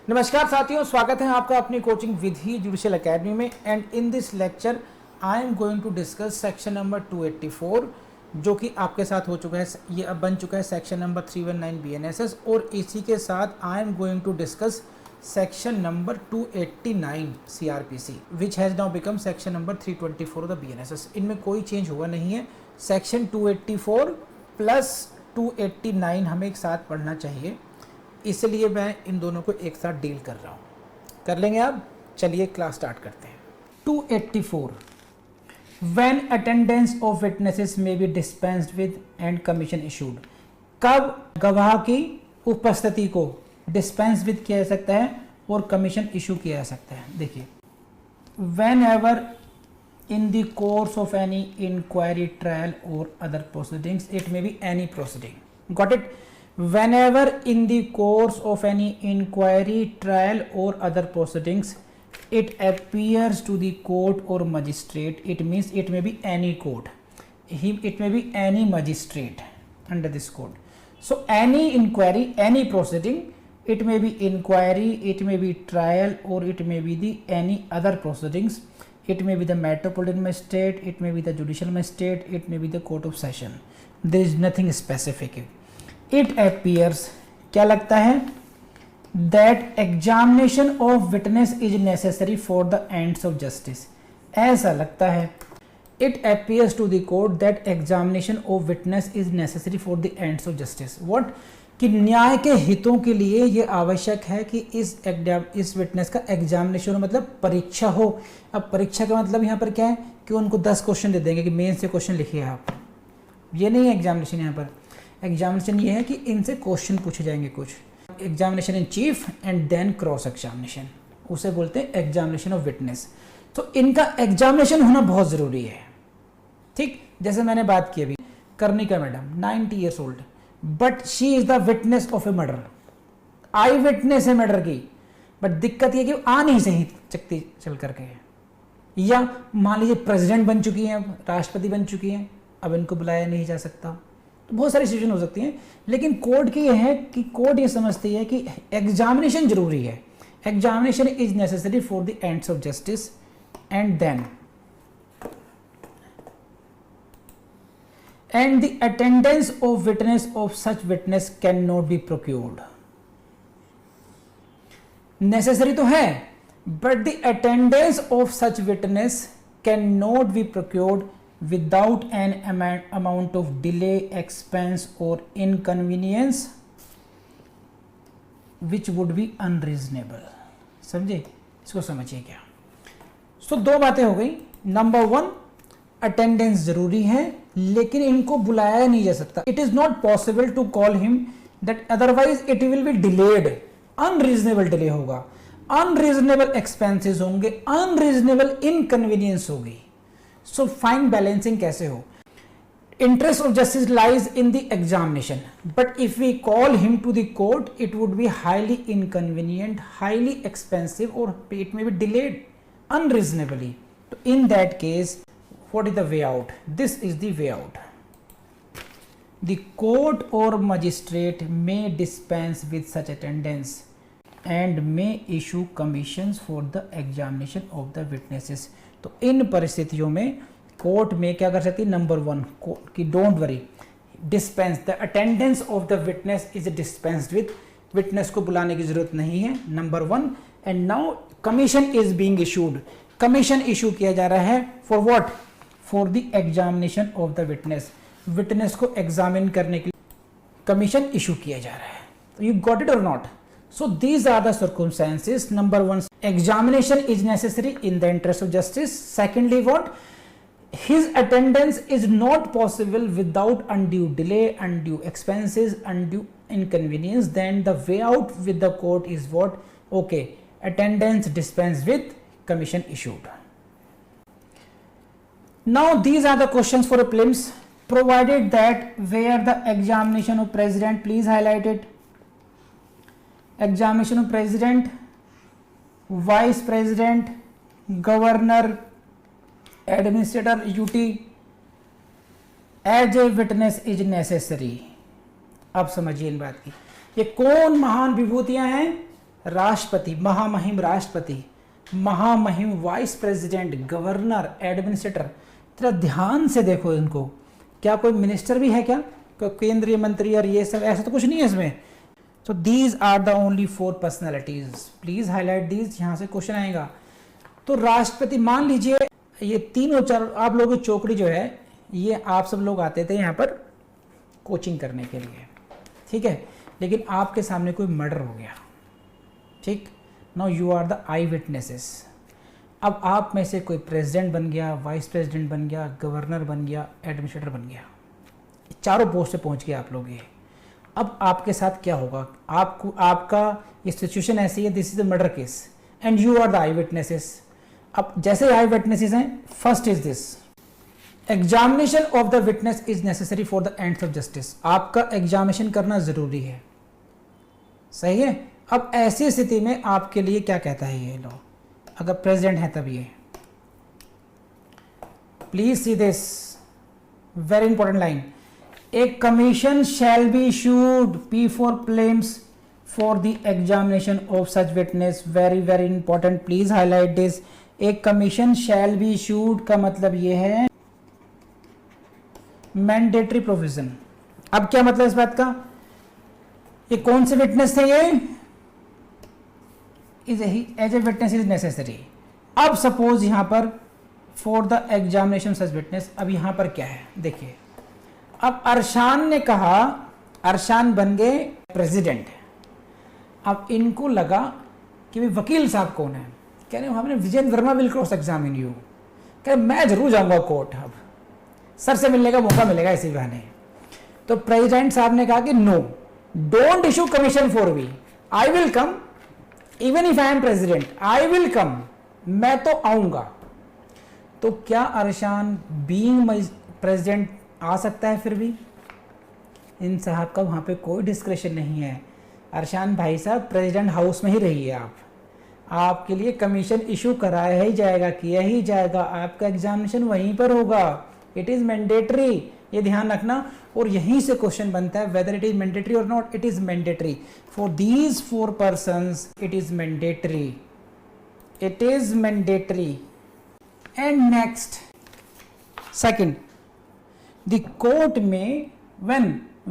नमस्कार साथियों, स्वागत है आपका अपनी कोचिंग विधि जुडिशियल एकेडमी में। And in this lecture I am going to discuss section number 284 जो कि आपके साथ हो चुका है। ये अब बन चुका है सेक्शन नंबर 319 BNSS और इसी के साथ I am going to discuss section number 289 CRPC which has now become section number 324 of the BNSS। इनमें कोई चेंज हुआ नहीं है। सेक्शन 284 प्लस 289 हमें एक साथ पढ़ना चाहिए, इसलिए मैं इन दोनों को एक साथ डील कर रहा हूँ। कर लेंगे अब, चलिए क्लास स्टार्ट करते हैं। 284 When attendance of witnesses may be dispensed with and commission issued। कब गवाह की उपस्थिति को डिस्पेंस विद किया जा सकता है और कमीशन इशू किया जा सकता है। देखिए, whenever in the course of any inquiry, trial or other proceedings, it may be any proceeding, got it? Whenever in the course of any inquiry, trial or other proceedings, it appears to the court or magistrate, it means it may be any court, it may be any magistrate under this code. So any inquiry, any proceeding, it may be inquiry, it may be trial, or it may be the any other proceedings. It may be the metropolitan magistrate, it may be the judicial magistrate, it may be the court of session. There is nothing specific. It appears, क्या लगता है, that examination of witness is necessary for the ends of justice। ऐसा लगता है, it appears to the court that examination of witness is necessary for the ends of justice। What? कि न्याय के हितों के लिए ये आवश्यक है कि इस विटनेस का एग्जामिनेशन हो, मतलब परीक्षा हो। अब परीक्षा का मतलब यहाँ पर क्या है कि उनको 10 क्वेश्चन दे देंगे कि मेन से क्वेश्चन लिखिए आप। ये नहीं है एग्जामिनेशन। यहाँ पर एग्जामिनेशन ये है कि इनसे क्वेश्चन पूछे जाएंगे कुछ। Examination in chief and then cross examination, उसे बोलते हैं एग्जामिनेशन ऑफ विटनेस। तो इनका एग्जामिनेशन होना बहुत ज़रूरी है। ठीक, जैसे मैंने बात की अभी, Karnika madam 90 years old, but she is the witness of a murder. Eye witness है मर्डर की, बट दिक्कत ये कि आ नहीं सही चकती चल करके। या मान लीजिए प्रेसिडेंट बन चुकी हैं, राष्ट्रपति बन चुकी हैं, अब इनको बुलाया नहीं जा सकता। तो बहुत सारी सिचुएशन हो सकती हैं, लेकिन कोर्ट की यह है कि कोर्ट ये समझती है कि एग्जामिनेशन जरूरी है। Examination is necessary for the ends of justice and then and the attendance of witness of such witness cannot be procured। necessary तो है, but the attendance of such witness cannot be procured without an amount of delay, expense or inconvenience which would be unreasonable। समझे? इसको समझिए क्या। सो दो बातें हो गई। नंबर 1, अटेंडेंस जरूरी है, लेकिन इनको बुलाया नहीं जा सकता। It is not possible to call him that, otherwise it will be delayed. Unreasonable delay होगा, अनरीजनेबल एक्सपेंसेस होंगे, अनरीजनेबल इनकन्वीनियंस होगी। सो फाइन बैलेंसिंग कैसे हो? Interest of justice lies in the examination, but if we call him to the court it would be highly inconvenient, highly expensive, और it may be delayed unreasonably. तो in that case, what is the way out? This is the way out. The court or magistrate may dispense with such attendance and may issue commissions for the examination of the witnesses। तो इन परिस्थितियों में court में क्या कर सकती है? Number 1 कि don't worry, dispense the attendance of the witness is dispensed with. Witness को बुलाने की जरूरत नहीं है, number 1। And now commission is being issued. Commission issue किया जा रहा है for what? For the examination of the witness. Witness को एग्जामिन करने के लिए कमीशन इशू किया जा रहा है। You got it or not? So these are the circumstances. Number 1, examination is necessary in the interest of justice. Secondly what? His attendance is not possible without undue delay, undue expenses, undue inconvenience. Then the way out with the court is what? Okay, attendance dispense with, commission issued। Now these are the questions for a prelims, provided that where the examination of president, please highlight it, examination of president, vice president, governor, administrator, UT as a witness is necessary। अब समझिए इन बात की, ये कौन महान विभूतियां हैं? राष्ट्रपति, महामहिम राष्ट्रपति, महामहिम वाइस प्रेसिडेंट, गवर्नर, एडमिनिस्ट्रेटर। जरा ध्यान से देखो इनको, क्या कोई मिनिस्टर भी है क्या, कोई केंद्रीय मंत्री और ये सब, ऐसा तो कुछ नहीं है इसमें। So these are the only 4 personalities. Please highlight these, यहाँ से क्वेश्चन आएगा। तो राष्ट्रपति, मान लीजिए ये तीनों चार आप लोगों की चौकड़ी जो है, ये आप सब लोग आते थे यहाँ पर कोचिंग करने के लिए, ठीक है, लेकिन आपके सामने कोई मर्डर हो गया, ठीक। Now you are the eye witnesses. अब आप में से कोई प्रेसिडेंट बन गया, वाइस प्रेसिडेंट बन गया, गवर्नर बन गया, एडमिनिस्ट्रेटर बन गया, चारों पोस्ट पे पहुँच गए आप लोग। ये अब आपके साथ क्या होगा, आपको, आपका ये सिचुएशन ऐसी है, this is the murder case and you are the eye witnesses. अब जैसे आई विटनेसेस हैं, first is this, examination of the witness is necessary for the ends of justice. आपका एग्जामिनेशन करना जरूरी है, सही है। अब ऐसी स्थिति में आपके लिए क्या कहता है ये लो, अगर प्रेसिडेंट है तब ये, please see this very important line, A commission shall be issued P4 claims for the examination of such witness. Very very important, please highlight this. A commission shall be issued का मतलब ये है mandatory provision। अब क्या मतलब इस बात का, ये कौन से विटनेस थे, ये as a witness is necessary. अब सपोज यहां पर for the examination such witness, अब यहां पर क्या है देखिए, अब अरशान ने कहा, अरशान बन गए प्रेसिडेंट। अब इनको लगा कि भाई वकील साहब कौन है, कह रहे हमने Vijay Varma will cross examine you, कह रहे मैं जरूर जाऊंगा कोर्ट, अब सर से मिलने का मौका मिलेगा इसी बहाने। तो प्रेसिडेंट साहब ने कहा कि no, don't issue commission for me, I will come, even if I am president I will come, मैं तो आऊंगा। तो क्या अरशान बीइंग प्रेसिडेंट आ सकता है? फिर भी इन साहब का वहाँ पे कोई डिस्क्रिप्शन नहीं है। अरशान भाई साहब प्रेसिडेंट हाउस में ही रहिए, आपके लिए कमीशन इशू कराया ही जाएगा, किया ही जाएगा, आपका एग्जामिनेशन वहीं पर होगा, इट इज़ मैंडेटरी, ये ध्यान रखना। और यहीं से क्वेश्चन बनता है वेदर इट इज मैंडेटरी और not. It is mandatory for these 4 persons, it is mandatory, it is mandatory. And next second, the court may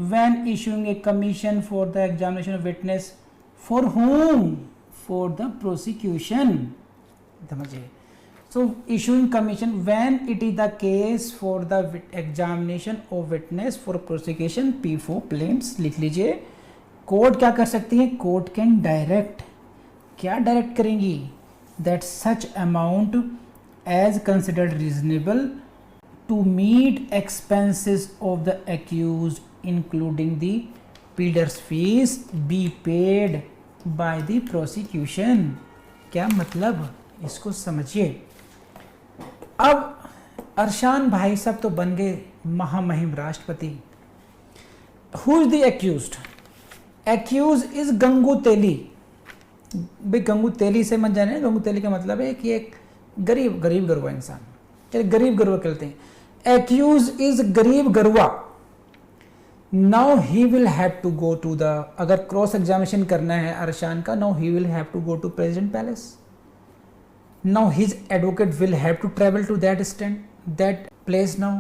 when issuing a commission for the examination of witness, for whom? For the prosecution, समझिए। so issuing commission when it is the case for the examination of witness for prosecution P4 claims, लिख लीजिए। Court क्या कर सकती है, court can direct, क्या direct करेंगी, that such amount as considered reasonable to meet expenses of the accused including the pleader's fees be paid by the prosecution। क्या मतलब, इसको समझिए। अब अरशान भाई साहब तो बन गए महामहिम राष्ट्रपति। Who is the accused? Accused is Gangu Teli. भाई गंगू तेली से मत जाने, गंगू तेली का मतलब है कि एक गरीब गरुआ इंसान, चलिए गरीब गरुआ कहते हैं। Accused is गरीब गरुआ। Now he will have to go to the, अगर क्रॉस एग्जामिनेशन करना है अरशान का, now he will have to go to President Palace. Now his advocate will have to travel to that place now.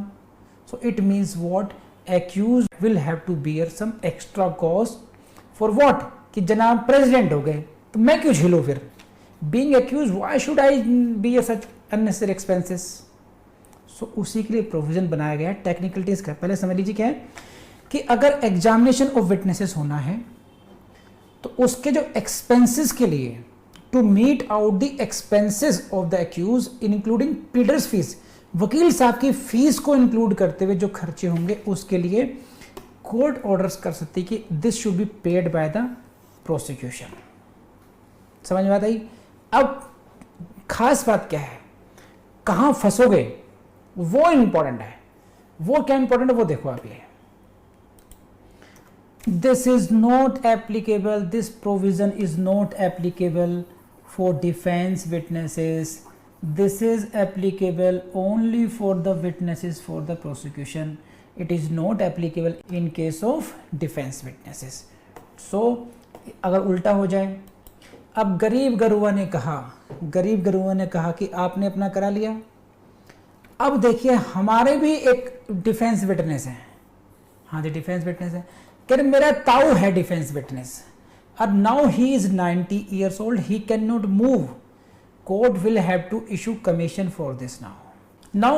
So it means what? Accused will have to bear some extra cost for what? कि जनाब president हो गए तो मैं क्यों झेलूं फिर? Being accused, why should I bear such unnecessary expenses? सो उसी के लिए प्रोविजन बनाया गया है। टेक्निकलिटीज का पहले समझ लीजिए क्या है कि अगर एग्जामिनेशन ऑफ विटनेसेस होना है तो उसके जो एक्सपेंसेस के लिए, to meet out the expenses of the accused including pleaders fees, वकील साहब की फीस को इंक्लूड करते हुए जो खर्चे होंगे उसके लिए कोर्ट ऑर्डर्स कर सकती है कि this should be paid by the prosecution. समझ में आता है? अब खास बात क्या है, कहाँ फंसोगे वो इंपॉर्टेंट है। वो क्या इंपॉर्टेंट है वो देखो आप। ये this is not applicable, this provision is not applicable for defence witnesses, this is applicable only for the witnesses for the prosecution, it is not applicable in case of defence witnesses. So अगर उल्टा हो जाए, अब गरीब गरुआ ने कहा कि आपने अपना करा लिया। अब देखिए हमारे भी एक डिफेंस विटनेस है, हाँ जी डिफेंस विटनेस है, कह रहे मेरा ताऊ है डिफेंस विटनेस, और now he is 90 years old, he cannot move, court will have to issue commission for this now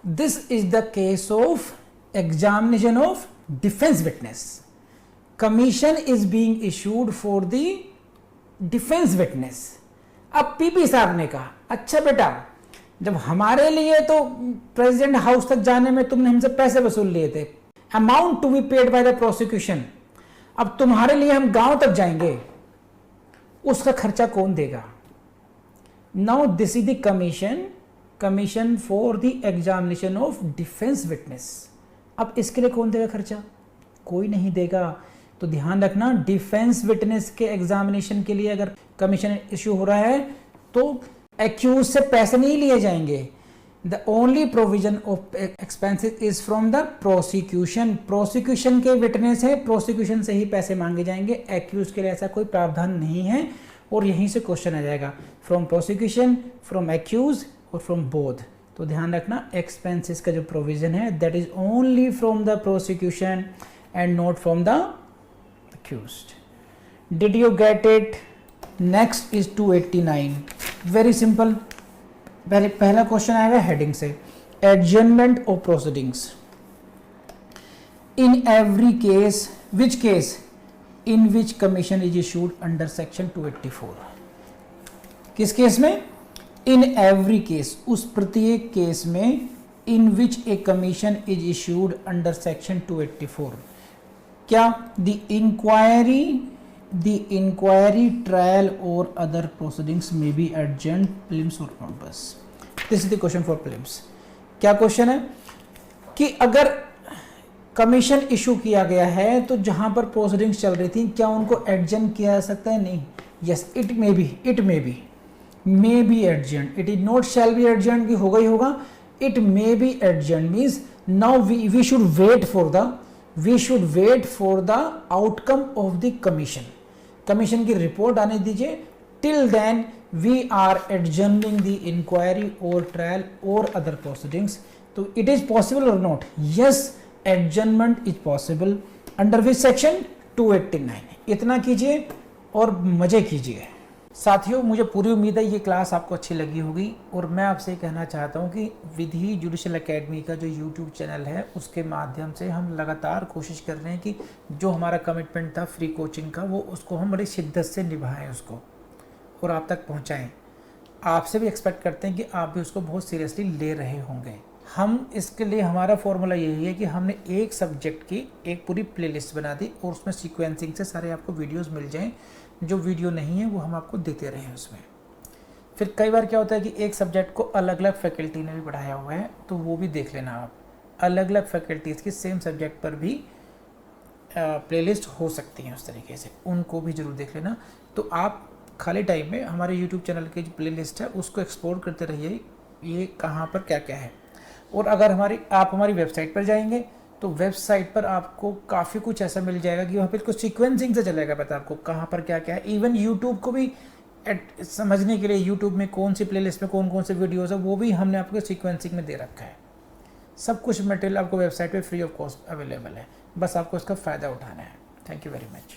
this is the case of examination of defense witness, commission is being issued for the defence witness. अब PP साहब ने कहा अच्छा बेटा, जब हमारे लिए तो प्रेसिडेंट हाउस तक जाने में तुमने हमसे पैसे वसूल लिए थे, amount to be paid by the prosecution, अब तुम्हारे लिए हम गांव तक जाएंगे, उसका खर्चा कौन देगा? Now this is the commission for the examination of defence witness. अब इसके लिए कौन देगा खर्चा? कोई नहीं देगा। तो ध्यान रखना, डिफेंस विटनेस के एग्जामिनेशन के लिए अगर कमीशन इश्यू हो रहा है तो एक्यूज से पैसे नहीं लिए जाएंगे। The only provision of expenses is from the prosecution, prosecution के विटनेस है, प्रोसिक्यूशन से ही पैसे मांगे जाएंगे, एक्यूज के लिए ऐसा कोई प्रावधान नहीं है। और यहीं से क्वेश्चन आ जाएगा, फ्रॉम प्रोसिक्यूशन, फ्रॉम एक्यूज और फ्रॉम बोथ। तो ध्यान रखना, एक्सपेंसेस का जो प्रोविजन है that is only from the prosecution and not from the accused. Did you get it? Next is 289. Very simple. पहला क्वेश्चन आएगा हेडिंग से, adjournment of proceedings. In every case, which case? In which commission is issued under section 284. किस case में? In every case, उस प्रत्येक case में in which a commission is issued under section 284. क्या? The inquiry trial और other proceedings में B adjourned prelims और notice. This is the question for prelims. क्या क्वेश्चन है कि अगर कमीशन इशू किया गया है तो जहां पर प्रोसीडिंग्स चल रही थी क्या उनको एडजर्न किया जा सकता है? नहीं। Yes, it may be adjourn, it is not shall be adjourn, की होगा ही होगा। It may be adjourn means now we should wait for the outcome of the commission की रिपोर्ट आने दीजिए। Till then we are adjourning the inquiry और trial और other proceedings. तो it is possible or not? Yes, adjournment is possible under which section 289। इतना कीजिए और मजे कीजिए। साथियों, मुझे पूरी उम्मीद है ये क्लास आपको अच्छी लगी होगी और मैं आपसे कहना चाहता हूँ कि विधि जुडिशियल एकेडमी का जो यूट्यूब चैनल है उसके माध्यम से हम लगातार कोशिश कर रहे हैं कि जो हमारा कमिटमेंट था फ्री कोचिंग का वो उसको हम बड़ी शिद्दत से निभाएं उसको और आप तक पहुँचाएँ। आपसे भी एक्सपेक्ट करते हैं कि आप भी उसको बहुत सीरियसली ले रहे होंगे। हम इसके लिए हमारा फॉर्मूला यही है कि हमने एक सब्जेक्ट की एक पूरी प्लेलिस्ट बना दी और उसमें सीक्वेंसिंग से सारे आपको वीडियोस मिल जाएं। जो वीडियो नहीं है वो हम आपको देते रहें उसमें। फिर कई बार क्या होता है कि एक सब्जेक्ट को अलग अलग फैकल्टी ने भी पढ़ाया हुआ है तो वो भी देख लेना आप। अलग अलग फैकल्टीज़ की सेम सब्जेक्ट पर भी प्लेलिस्ट हो सकती हैं उस तरीके से, उनको भी ज़रूर देख लेना। तो आप खाली टाइम में हमारे यूट्यूब चैनल की जो प्लेलिस्ट है उसको एक्सप्लोर करते रहिए, ये कहाँ पर क्या क्या है। और अगर आप हमारी वेबसाइट पर जाएंगे तो वेबसाइट पर आपको काफ़ी कुछ ऐसा मिल जाएगा कि वहाँ पर कुछ सीक्वेंसिंग से चलेगा पता आपको कहाँ पर क्या क्या है। इवन यूट्यूब को भी समझने के लिए यूट्यूब में कौन सी प्लेलिस्ट में कौन कौन से वीडियोस है वो भी हमने आपको सीक्वेंसिंग में दे रखा है। सब कुछ मटेरियल आपको वेबसाइट पे फ्री ऑफ कॉस्ट अवेलेबल है, बस आपको इसका फ़ायदा उठाना है। Thank you very much.